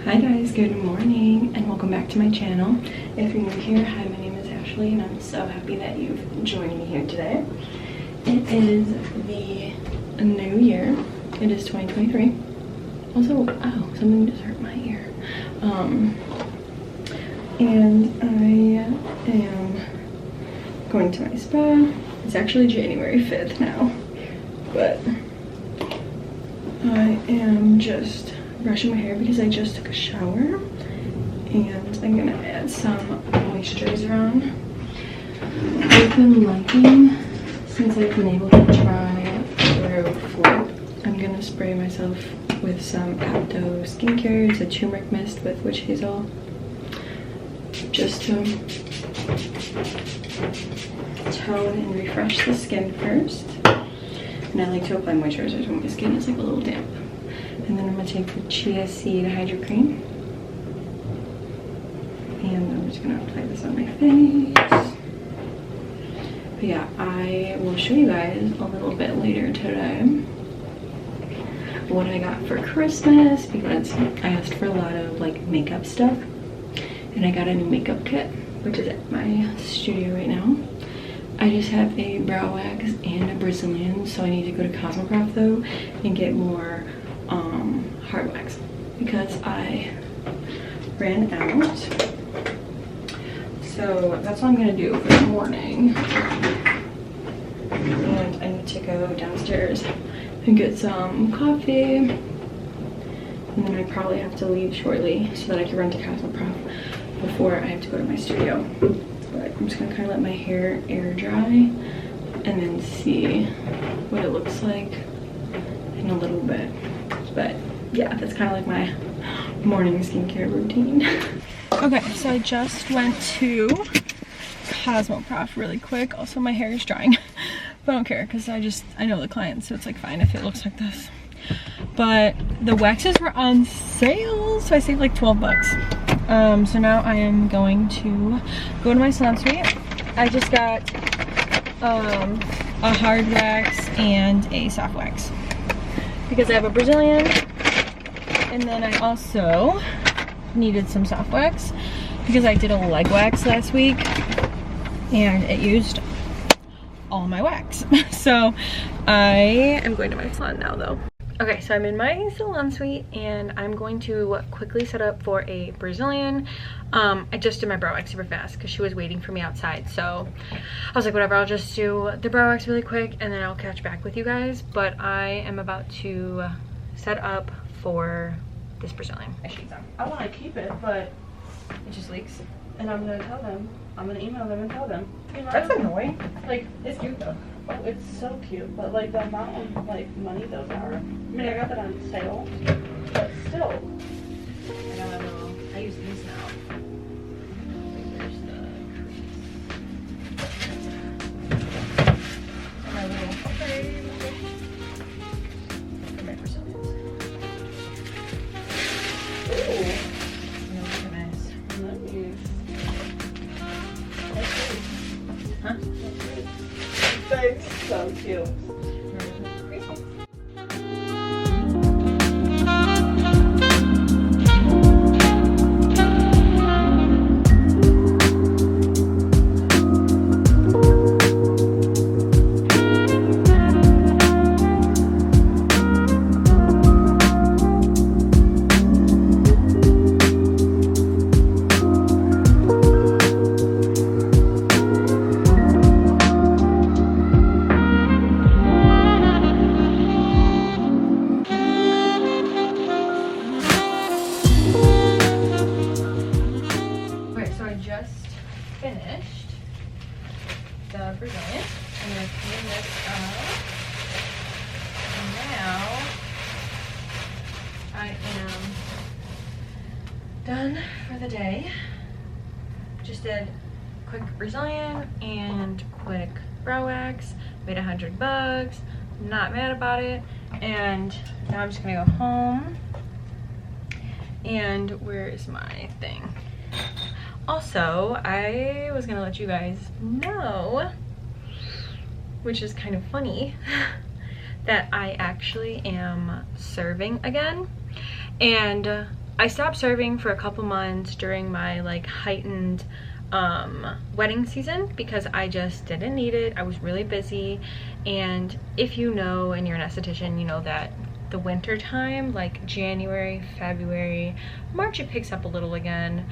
Hi guys, good morning and welcome back to my channel. If you're new here, hi, my name is Ashley and I'm so happy that you've joined me here today. It is the new year. It is 2023. Also, oh, something just hurt my ear. And I am going to my spa. It's actually January 5th now, but I am just brushing my hair because I just took a shower and I'm gonna add some moisturizer on. I've been liking, since I've been able to try through Flip, I'm gonna spray myself with some Apto skincare. It's a turmeric mist with witch hazel, just to tone and refresh the skin first. And I like to apply moisturizer so my skin is like a little damp. And then I'm gonna take the chia seed hydro cream and I'm just gonna apply this on my face. But yeah, I will show you guys a little bit later today what I got for Christmas, because I asked for a lot of like makeup stuff and I got a new makeup kit, which is at my studio right now. I just have a brow wax and a Brazilian, so I need to go to Cosmoprof though and get more hard wax because I ran out. So that's what I'm gonna do for the morning. And I need to go downstairs and get some coffee. And then I probably have to leave shortly so that I can run to Cosmoprof before I have to go to my studio. But I'm just gonna kind of let my hair air dry and then see what it looks like in a little bit. But yeah, that's kind of like my morning skincare routine. Okay, so I just went to Cosmoprof really quick. Also, my hair is drying, but I don't care because I know the client, so it's like fine if it looks like this. But the waxes were on sale, so I saved like 12 bucks. So now I am going to go to my salon suite. I just got a hard wax and a soft wax because I have a Brazilian, and then I also needed some soft wax because I did a leg wax last week and it used all my wax. So I am going to my salon now though. Okay, so I'm in my salon suite and I'm going to quickly set up for a Brazilian. I just did my brow wax super fast because she was waiting for me outside. So I was like, whatever, I'll just do the brow wax really quick and then I'll catch back with you guys. But I am about to set up for this Brazilian. I want to keep it, but It just leaks. and I'm gonna tell them. I'm gonna email them and tell them. You know, That's annoying. like It's cute though. oh, it's so cute, but like the amount of like money those are. I mean, I got that on sale, but still. I gotta know. I use these now. There's the crease. And my little okay. For my Brazilians. Ooh, You know, they're nice. nice. Huh? That's so cute. Finished the Brazilian. I'm gonna clean this up. And now I am done for the day. Just did quick Brazilian and quick brow wax. Made 100 bucks. Not mad about it. And now I'm just gonna go home. And where is my thing? Also, I was gonna let you guys know, which is kind of funny, that I actually am serving again. And I stopped serving for a couple months during my like heightened wedding season because I just didn't need it. I was really busy, and if you know and you're an esthetician, you know that the winter time, like January, February, March, it picks up a little again.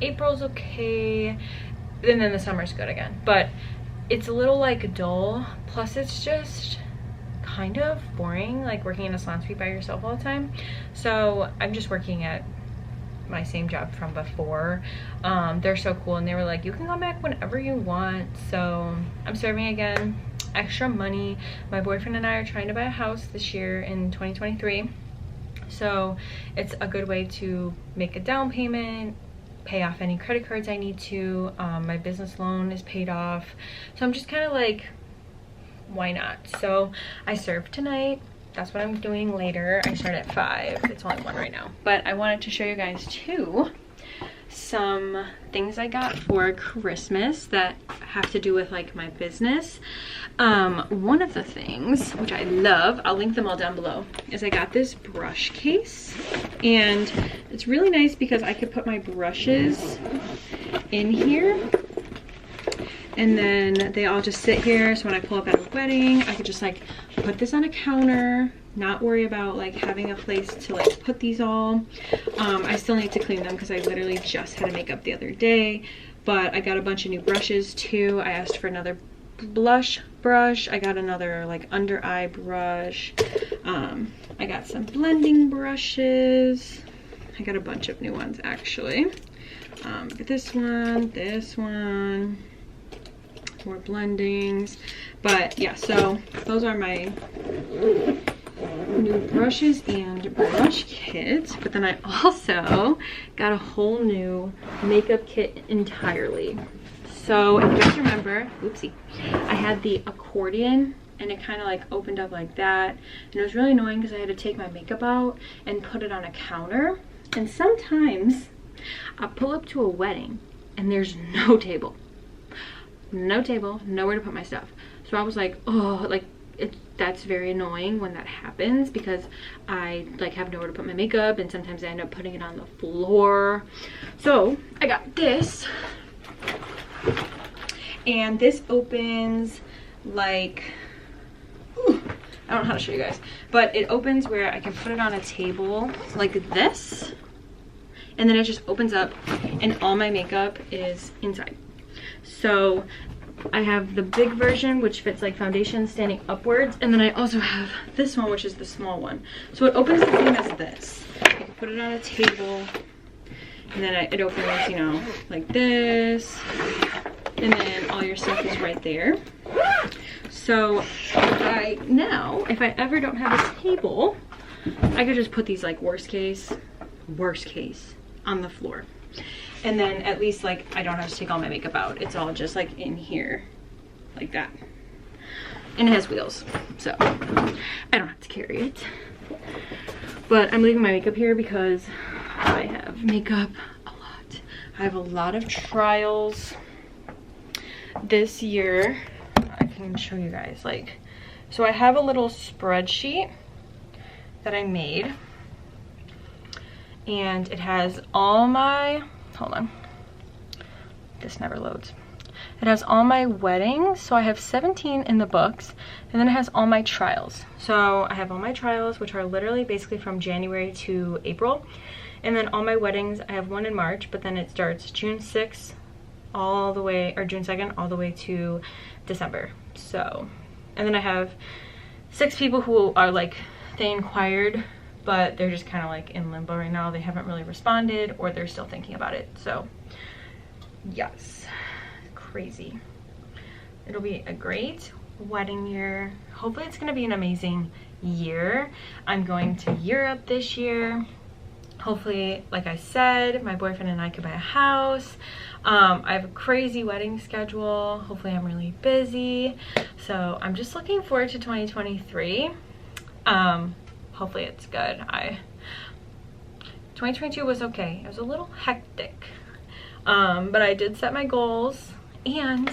April's okay, and then the summer's good again, but it's a little like dull, plus it's just kind of boring like working in a salon suite by yourself all the time. So I'm just working at my same job from before. They're so cool, and they were like, you can come back whenever you want. So I'm serving again. Extra money. My boyfriend and I are trying to buy a house this year in 2023, so it's a good way to make a down payment, pay off any credit cards I need to. My business loan is paid off, so I'm just kind of like, why not? So I serve tonight. That's what I'm doing later. I start at 5. It's only 1 right now, but I wanted to show you guys too some things I got for Christmas that have to do with like my business. One of the things, which I love, I'll link them all down below, is I got this brush case, and it's really nice because I could put my brushes in here, and then they all just sit here, so when I pull up at a wedding, I could just like put this on a counter, not worry about like having a place to like put these all. I still need to clean them because I literally just had a makeup the other day, but I got a bunch of new brushes too. I asked for another blush brush. I got another like under eye brush. I got some blending brushes. I got a bunch of new ones actually. This one, more blendings. But yeah, so those are my new brushes and brush kit. But then I also got a whole new makeup kit entirely. So if you guys remember, oopsie, I had the accordion, and it kind of like opened up like that, and it was really annoying because I had to take my makeup out and put it on a counter. And sometimes I pull up to a wedding and there's no table, nowhere to put my stuff. So I was like, oh, like that's very annoying when that happens, because I like have nowhere to put my makeup, and sometimes I end up putting it on the floor. So I got this, and this opens like, I don't know how to show you guys, but it opens where I can put it on a table like this, and then it just opens up and all my makeup is inside. So I have the big version, which fits like foundation standing upwards, and then I also have this one, which is the small one. So it opens the same as this. I can put it on a table, and then it opens, you know, like this, and then all your stuff is right there. So now, if I ever don't have a table, I could just put these like worst case, on the floor. And then at least like I don't have to take all my makeup out. It's all just like in here, like that. And it has wheels, so I don't have to carry it. But I'm leaving my makeup here because I have makeup a lot. I have a lot of trials this year. I can show you guys, like, so I have a little spreadsheet that I made, and it has all my, hold on, this never loads. It has all my weddings, so I have 17 in the books, and then it has all my trials. So I have all my trials, which are literally basically from January to April, and then all my weddings, I have one in March, but then it starts June 6th all the way, or June 2nd all the way to December. So, and then I have 6 people who are like, they inquired, but they're just kind of like in limbo right now. They haven't really responded, or they're still thinking about it. So yes, crazy. It'll be a great wedding year. Hopefully it's gonna be an amazing year. I'm going to Europe this year. Hopefully, like I said, my boyfriend and I could buy a house. I have a crazy wedding schedule. Hopefully I'm really busy. So I'm just looking forward to 2023. Hopefully it's good. 2022 was okay. It was a little hectic. But I did set my goals, and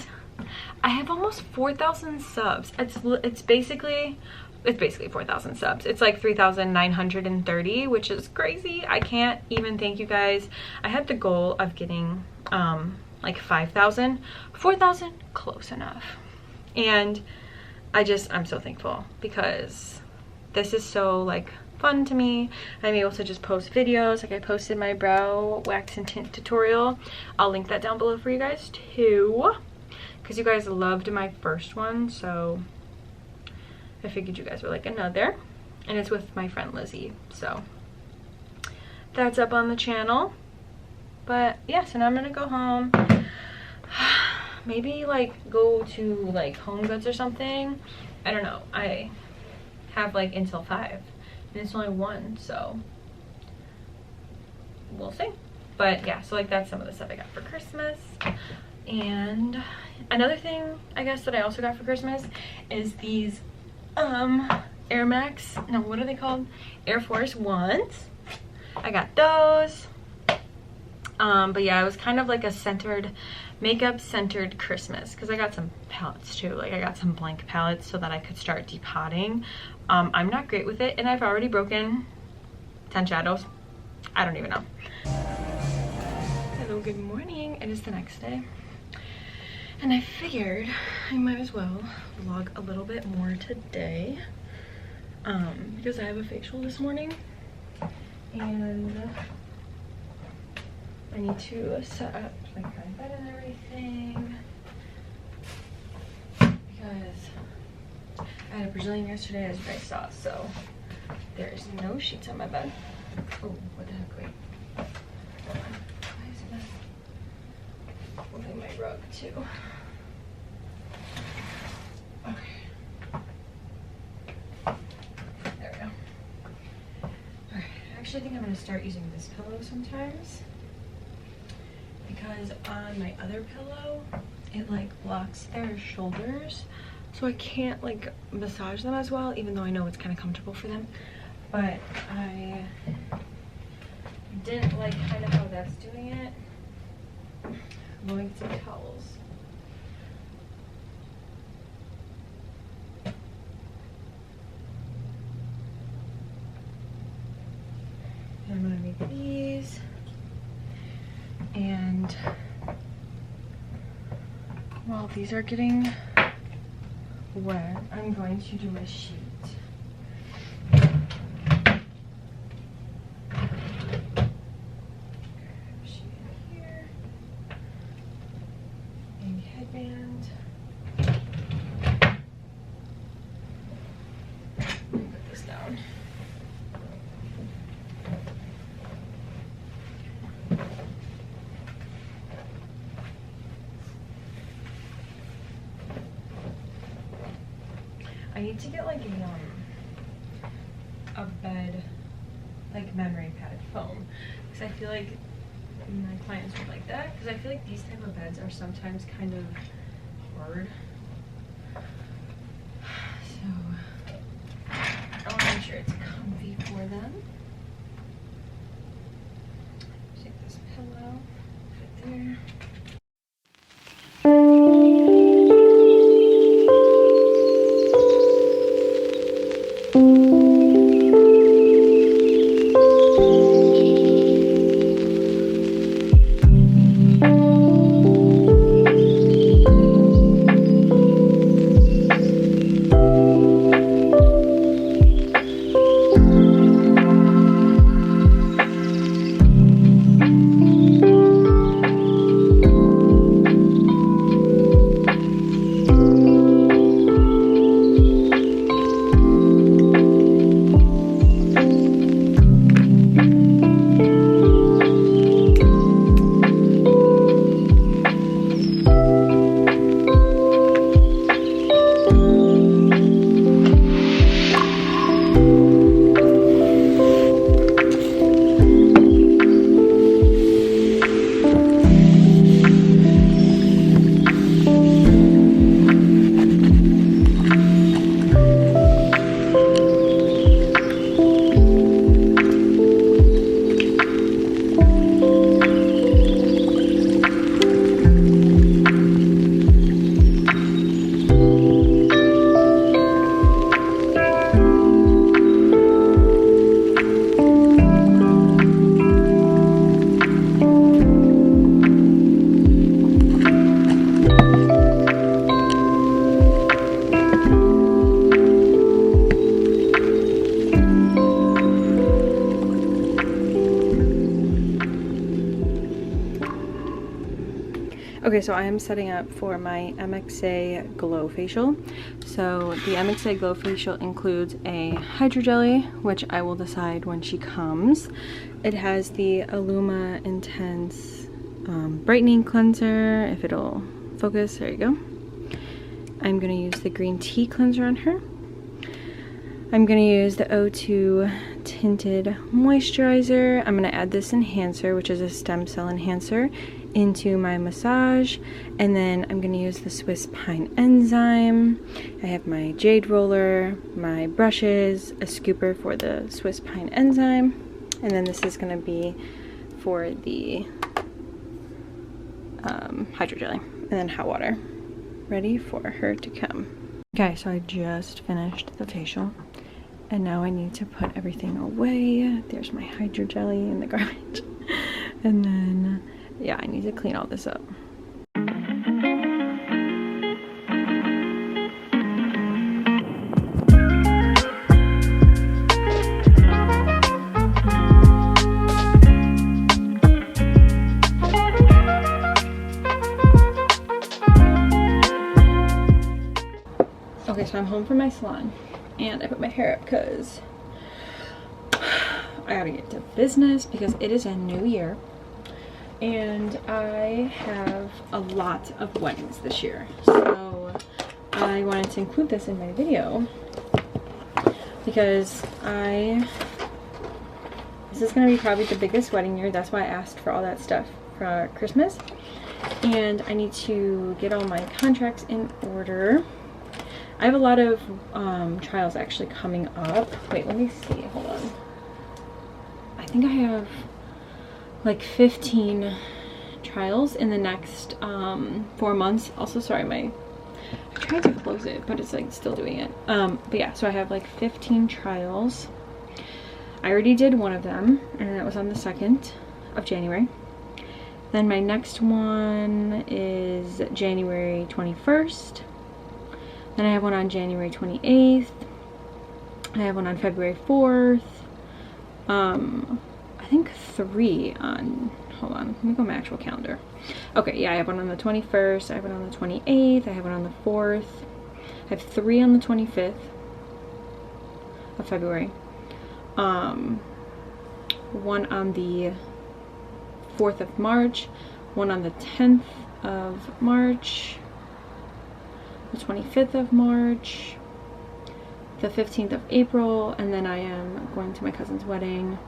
I have almost 4,000 subs. It's basically it's basically 4,000 subs. It's like 3,930, which is crazy. I can't even thank you guys. I had the goal of getting like 5,000. 4,000, close enough. And I'm so thankful because this is so like fun to me. I'm able to just post videos. Like I posted my brow wax and tint tutorial. I'll link that down below for you guys too, because you guys loved my first one, so I figured you guys were like another. And it's with my friend Lizzie, so that's up on the channel. But yeah, so now I'm gonna go home. Maybe like go to like Home Goods or something. I don't know. I have like until 5 and it's only 1, so we'll see. But yeah, so like that's some of the stuff I got for Christmas. And another thing I guess that I also got for Christmas is these Air Max, no, what are they called? Air Force Ones. I got those. But yeah, it was kind of like a makeup centered Christmas, because I got some palettes too. Like I got some blank palettes so that I could start depotting. I'm not great with it, and I've already broken 10 shadows. I don't even know. Hello, good morning. It is the next day, and I figured I might as well vlog a little bit more today, because I have a facial this morning, and I need to set up like my bed and everything, because I had a Brazilian yesterday, as you guys saw, so there's no sheets on my bed. Oh, what the heck, wait. Why is it not moving my rug too? Okay. There we go. Alright, I actually think I'm going to start using this pillow sometimes, because on my other pillow it like blocks their shoulders, so I can't like massage them as well, even though I know it's kind of comfortable for them. But I didn't like kind of how that's doing it. I'm going to get some towels. And I'm gonna make these. And while these are getting wet, I'm going to do a sheet. Sheet in here. And headband. Let me put this down. I need to get like a bed, like memory pad foam, because I feel like my clients would like that, because I feel like these type of beds are sometimes kind of hard. So I want to make sure it's comfy for them. Take this pillow, put it there. Okay, so I am setting up for my MXA Glow Facial. So the MXA Glow Facial includes a Hydro Jelly, which I will decide when she comes. It has the Illuma Intense Brightening Cleanser, if it'll focus, there you go. I'm gonna use the green tea cleanser on her. I'm gonna use the O2 Tinted Moisturizer. I'm gonna add this enhancer, which is a stem cell enhancer, into my massage, and then I'm gonna use the Swiss Pine Enzyme. I have my jade roller, my brushes, a scooper for the Swiss Pine Enzyme, and then this is gonna be for the Hydro Jelly, and then hot water, ready for her to come. Okay, so I just finished the facial, and now I need to put everything away. There's my Hydro Jelly in the garbage, and then yeah, I need to clean all this up. Okay, so I'm home from my salon, and I put my hair up because I gotta get to business because it is a new year. And I have a lot of weddings this year, so I wanted to include this in my video because this is going to be probably the biggest wedding year. That's why I asked for all that stuff for Christmas, and I need to get all my contracts in order. I have a lot of trials actually coming up. Wait, let me see, hold on. I think I have like 15 trials in the next 4 months. Also, sorry, I tried to close it, but it's like still doing it. But yeah, so I have like 15 trials. I already did one of them, and that was on the 2nd of January. Then my next one is January 21st. Then I have one on January 28th. I have one on February 4th. I think 3 on, hold on, let me go my actual calendar. Okay, yeah, I have one on the 21st, I have one on the 28th, I have one on the 4th, I have 3 on the 25th of February, one on the 4th of March, one on the 10th of March, the 25th of March, the 15th of April, and then I am going to my cousin's wedding.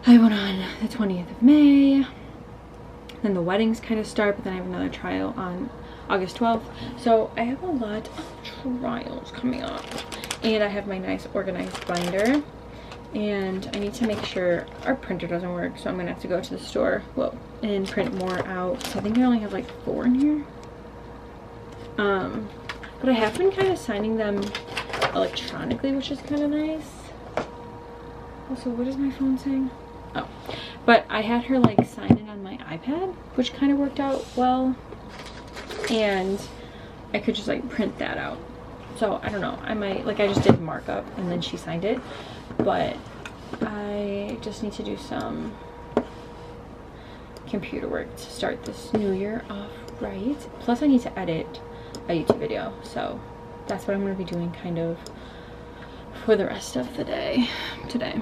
I have one on the 20th of May, then the weddings kind of start, but then I have another trial on August 12th. So I have a lot of trials coming up, and I have my nice organized binder, and I need to make sure our printer doesn't work, so I'm gonna have to go to the store, well, and print more out. So I think I only have like 4 in here. But I have been kind of signing them electronically, which is kind of nice. Also, what is my phone saying? Oh, but I had her like sign it on my iPad, which kind of worked out well, and I could just like print that out. So I don't know, I might, like, I just did markup and then she signed it, but I just need to do some computer work to start this new year off right. Plus I need to edit a YouTube video, so that's what I'm going to be doing kind of for the rest of the day today.